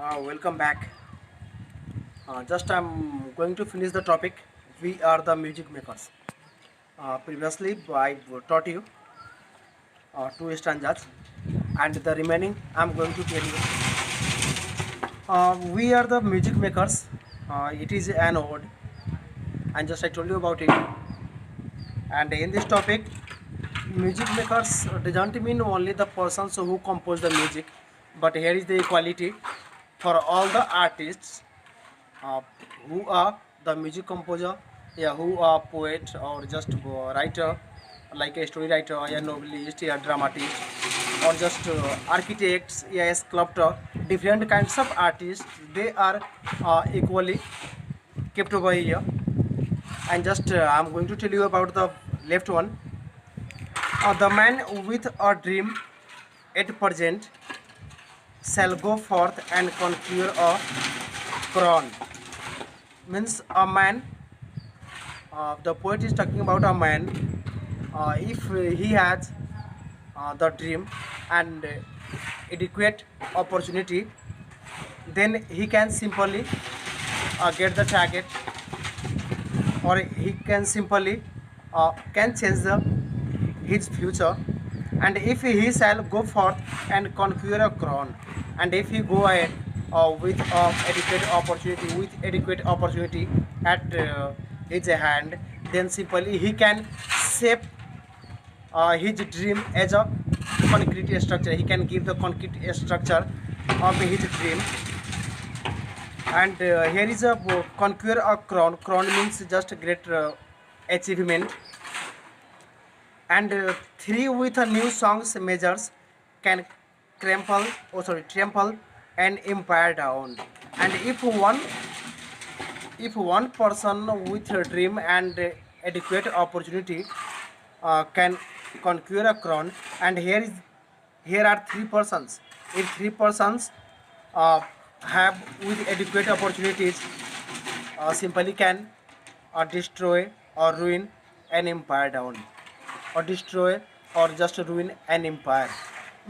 Welcome back. Just I'm going to finish the topic. We are the music makers. Previously, I taught you two stanzas, and the remaining I'm going to tell you. We are the music makers. It is an ode, and just I told you about it. And in this topic, music makers doesn't mean only the persons who compose the music, but here is the equality for all the artists uh, who are the music composer, yeah, who are poet or just writer, like a story writer, a novelist, a dramatist, or just architects, yeah, a sculptor. Different kinds of artists, they are equally kept over here. And just I'm going to tell you about the left one. The man with a dream at present shall go forth and conquer a crown. Means a man, the poet is talking about a man, if he has the dream and adequate opportunity, then he can simply get the target, or he can simply can change his future. And if he shall go forth and conquer a crown, and if he go ahead with adequate opportunity at his hand, then simply he can shape his dream as a concrete structure. He can give the concrete structure of his dream. And here is a conquer a crown. Crown means just a great achievement. And three with a new songs measures can trample an empire down. And if one person with a dream and adequate opportunity can conquer a crown, and here are three persons. If three persons uh, have with adequate opportunities, simply can destroy or ruin an empire down, or destroy or just ruin an empire.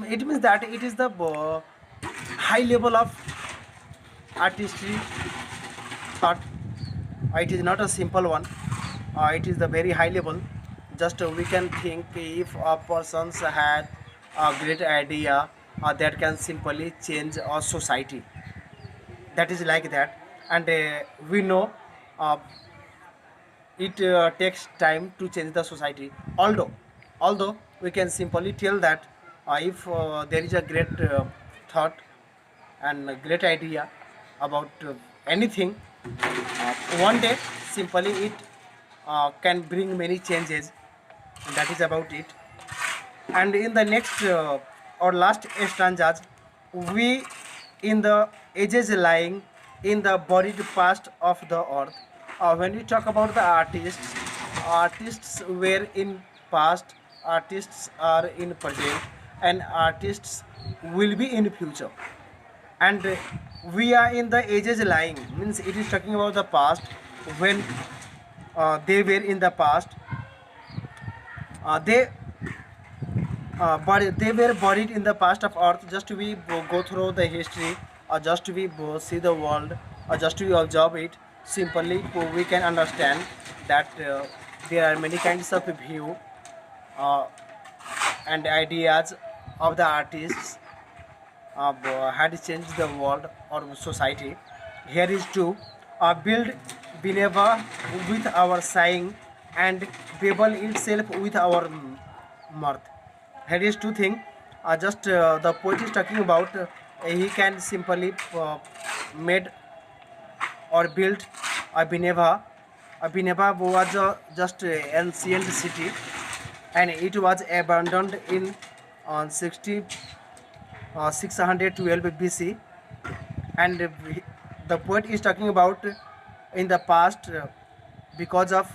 It means that it is the high level of artistry thought. It is not a simple one. It is the very high level. Just we can think if a person had a great idea that can simply change a society. That is like that. And we know uh, it takes time to change the society. Although we can simply tell that if there is a great thought and a great idea about anything, one day simply it can bring many changes. And that is about it. And in the next or last stanzas, we in the ages lying in the buried past of the earth. When we talk about the artists were in past, artists are in present, and artists will be in future. And we are in the ages lying means it is talking about the past. When they were in the past, they but they were buried in the past of earth. Just to we go through the history, or just to we see the world, or just to we observe it. Simply we can understand that there are many kinds of view uh, and ideas of the artists had changed the world or society. Here is to build Bineva with our sighing, and Babel itself with our mirth. Here is two things. Just the poet is talking about. He can simply made or built a Bineva. A Bineva was just ancient city, and it was abandoned in on 612 BC. And the poet is talking about in the past, because of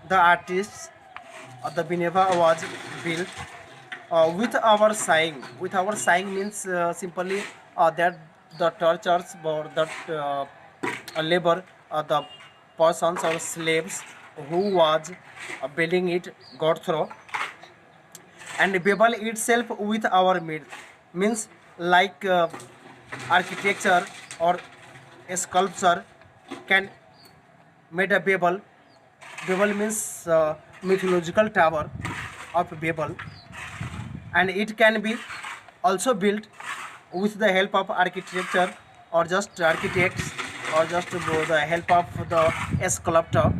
the artists, the Bineva was built with our sighing. With our sighing means simply that the tortures or that labor, the persons or slaves who was building it got through. And Babel itself with our myth means like architecture or a sculpture can made a Babel. Babel means mythological tower of Babel, and it can be also built with the help of architecture or just architects or just with the help of the sculptor,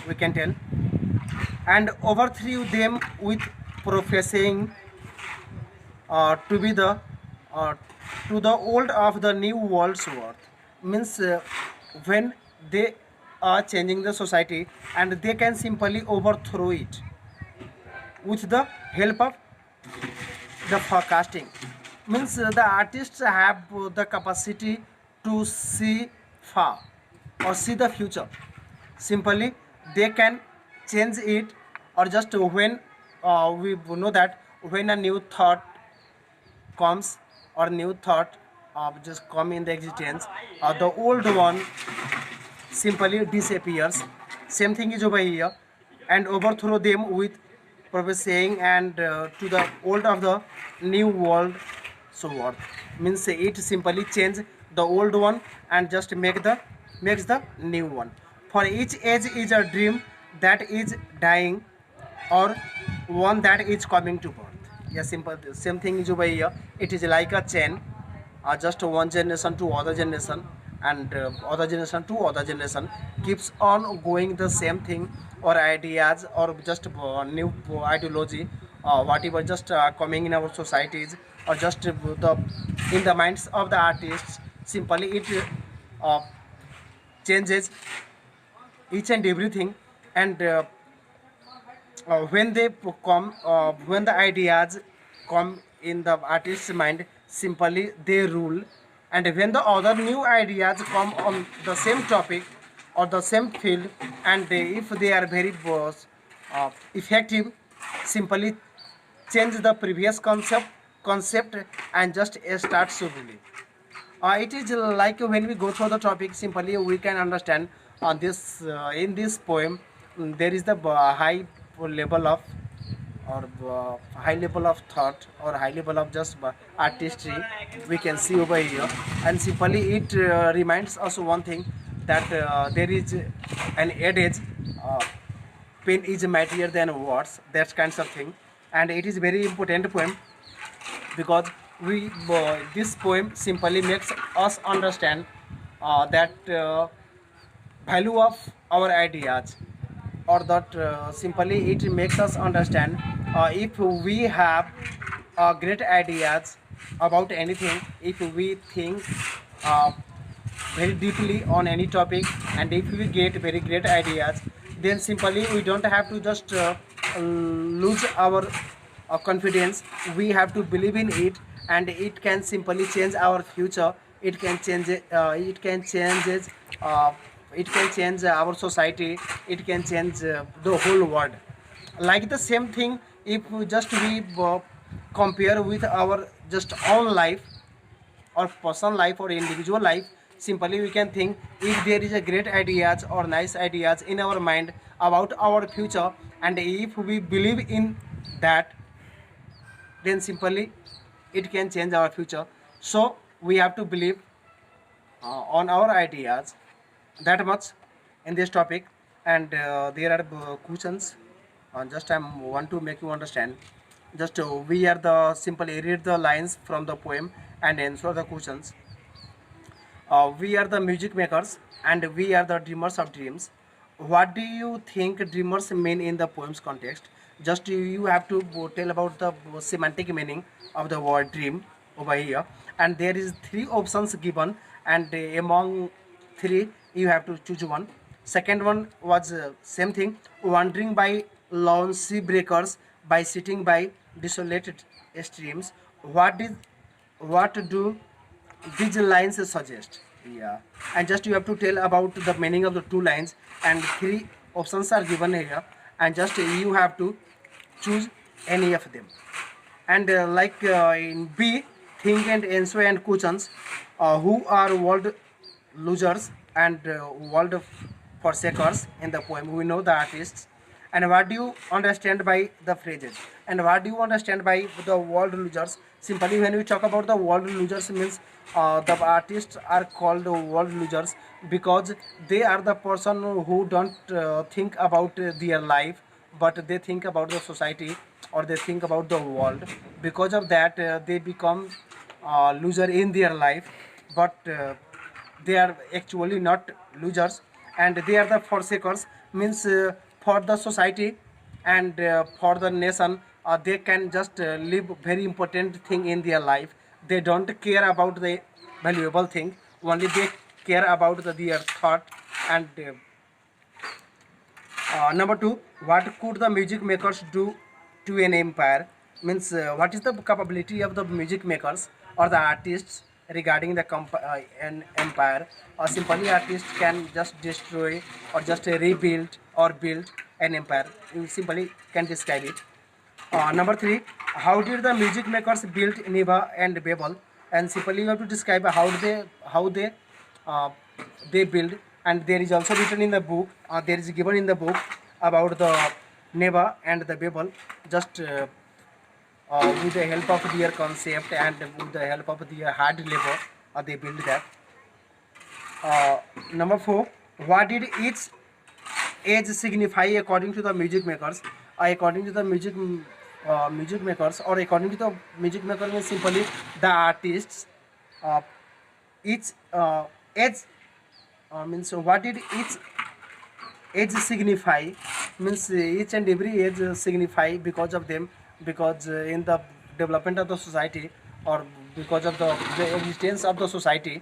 we can tell, and overthrew them with professing to be the uh, to the old of the new world's worth, means when they are changing the society and they can simply overthrow it with the help of the forecasting, means the artists have the capacity to see far or see the future. Simply they can change it, or just when we know that when a new thought comes or new thought just come in the existence, the old one simply disappears. Same thing is over here, and overthrow them with prophesying and to the old of the new world. So what means it simply change the old one and just makes the new one. For each age is a dream that is dying, or one that is coming to birth. Yeah, simple. Same thing is over here. It is like a chain, just one generation to other generation, and other generation to other generation keeps on going the same thing, or ideas, or just new ideology, whatever just coming in our societies, or just the in the minds of the artists. Simply it uh, changes each and everything, and when they come when the ideas come in the artist's mind, simply they rule. And when the other new ideas come on the same topic or the same field, and if they are very effective, simply change the previous concept and just start to believe. It is like when we go through the topic, simply we can understand on this in this poem, there is the high level of, or high level of thought, or high level of just artistry we can see over here. And simply it reminds us one thing, that there is an adage, uh, pen is mightier than words, that kinds of thing. And it is very important poem, because we this poem simply makes us understand that value of our ideas, or that simply it makes us understand if we have great ideas about anything, if we think uh, very deeply on any topic, and if we get very great ideas, then simply we don't have to just lose our confidence. We have to believe in it, and it can simply change our future. It can change uh, it can change our society. It can change the whole world. Like the same thing, if we just we compare with our just own life, or personal life, or individual life, simply we can think, if there is a great ideas or nice ideas in our mind about our future, and if we believe in that, then simply it can change our future. So we have to believe on our ideas, that much in this topic. And there are questions, just I want to make you understand. Just we are the simply read the lines from the poem and answer the questions. We are the music makers, and we are the dreamers of dreams. What do you think dreamers mean in the poem's context? Just you have to tell about the semantic meaning of the word dream over here. And there is three options given, and among three you have to choose one. Second one was same thing, wandering by lone sea breakers, by sitting by desolated streams. What do these lines suggest? Yeah, and just you have to tell about the meaning of the two lines, and three options are given here, and just you have to choose any of them. And like in B, think and answer and questions, who are world losers and world forsakers in the poem? We know the artists. And what do you understand by the phrases? And what do you understand by the world losers Simply, when we talk about the world losers, means the artists are called world losers because they are the person who don't think about their life, but they think about the society, or they think about the world. Because of that, they become loser in their life, but they are actually not losers, and they are the forsakers, means for the society and for the nation. They can just live very important thing in their life. They don't care about the valuable thing, only they care about their thought. And number two, what could the music makers do to an empire? Means what is the capability of the music makers or the artists regarding the an empire? Or simply artists can just destroy or just rebuild or build an empire. You simply can describe it. Number three, how did the music makers build Niva and Babel? And simply you have to describe how they build. And there is also written in the book. There is given in the book about the Neva and the Babel. Just with the help of their concept and with the help of their hard labor, they build that. Uh, Number four, what did each age signify according to the music makers? According to the music makers, or according to the music maker, means simply the artists. Uh, each age means what did each age signify? Means each and every age signify because of them, because in the development of the society, or because of the existence of the society,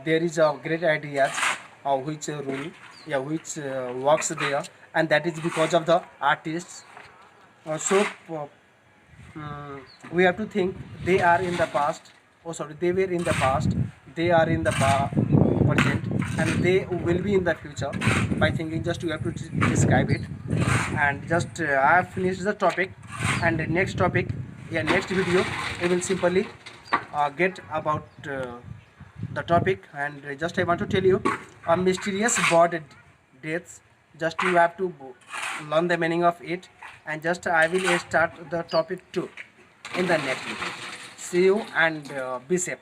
there is a great ideas which rule, yeah, which works there, and that is because of the artists. So we have to think they are in the past. Oh, sorry, they were in the past. They are in the present, and they will be in the future. By thinking, just you have to describe it. And just I have finished the topic, and the next topic, yeah, next video, we will simply get about the topic. And just I want to tell you a mysterious bird deaths. Just you have to learn the meaning of it, and just I will start the topic 2 in the next video. See you, and be safe.